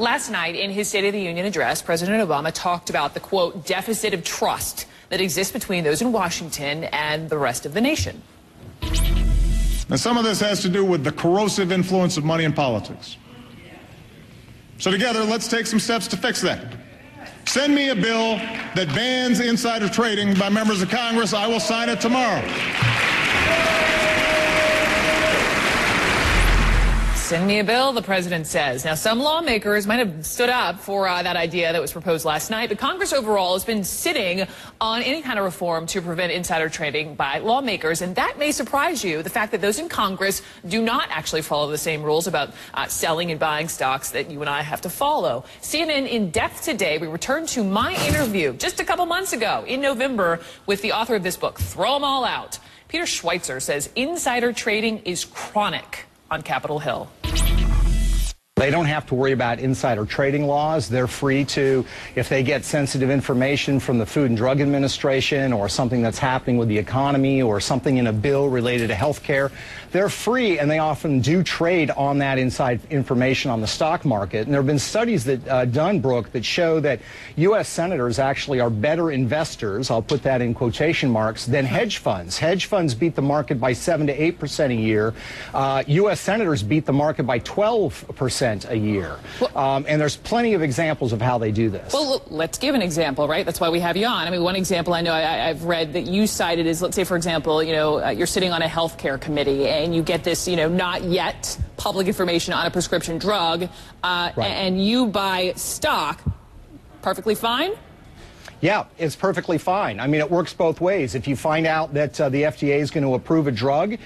Last night, in his State of the Union address, President Obama talked about the, quote, deficit of trust that exists between those in Washington and the rest of the nation. Now, some of this has to do with the corrosive influence of money in politics. So together, let's take some steps to fix that. Send me a bill that bans insider trading by members of Congress. I will sign it tomorrow. Send me a bill, the president says. Now, some lawmakers might have stood up for that idea that was proposed last night, but Congress overall has been sitting on any kind of reform to prevent insider trading by lawmakers, and that may surprise you, the fact that those in Congress do not actually follow the same rules about selling and buying stocks that you and I have to follow. CNN In Depth today, we returned to my interview just a couple months ago in November with the author of this book, Throw 'Em All Out. Peter Schweitzer says insider trading is chronic on Capitol Hill. They don't have to worry about insider trading laws. They're free to, if they get sensitive information from the Food and Drug Administration or something that's happening with the economy or something in a bill related to health care, they're free, and they often do trade on that inside information on the stock market. And there have been studies that done, Brooke, that show that U.S. senators actually are better investors, I'll put that in quotation marks, than hedge funds. Hedge funds beat the market by 7 to 8% a year. U.S. senators beat the market by 12% a year. And there's plenty of examples of how they do this. Well, let's give an example, right? That's why we have you on. I mean, one example I know I've read that you cited is, let's say, for example, you're sitting on a health care committee and you get this, not yet public information on a prescription drug, right, and you buy stock, perfectly fine? Yeah, it's perfectly fine. I mean, it works both ways. If you find out that the FDA is going to approve a drug,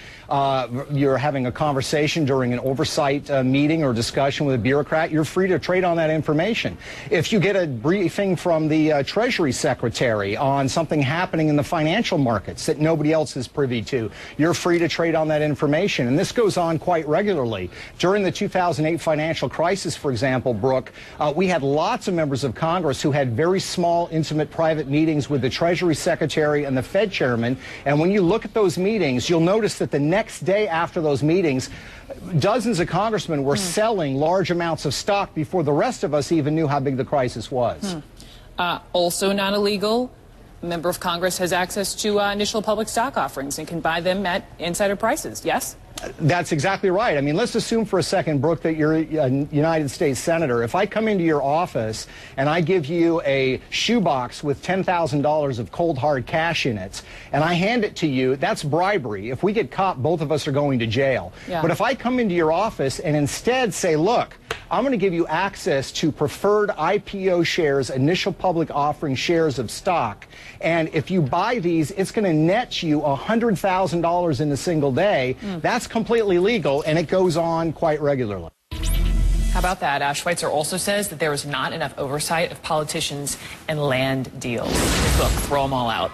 you're having a conversation during an oversight meeting or discussion with a bureaucrat, you're free to trade on that information. If you get a briefing from the Treasury Secretary on something happening in the financial markets that nobody else is privy to, you're free to trade on that information. And this goes on quite regularly. During the 2008 financial crisis, for example, Brooke, we had lots of members of Congress who had very small, intimate private meetings with the Treasury Secretary and the Fed Chairman, and when you look at those meetings, you'll notice that the next day after those meetings, dozens of congressmen were selling large amounts of stock before the rest of us even knew how big the crisis was. Also not illegal, a member of Congress has access to initial public stock offerings and can buy them at insider prices, yes? That's exactly right. I mean, let's assume for a second, Brooke, that you're a United States Senator. If I come into your office and I give you a shoebox with $10,000 of cold, hard cash in it, and I hand it to you, that's bribery. If we get caught, both of us are going to jail. Yeah. But if I come into your office and instead say, look, I'm going to give you access to preferred IPO shares, initial public offering shares of stock, and if you buy these, it's going to net you $100,000 in a single day. That's completely legal, and it goes on quite regularly. How about that? Schweitzer also says that there is not enough oversight of politicians and land deals. His book, Throw 'Em All Out.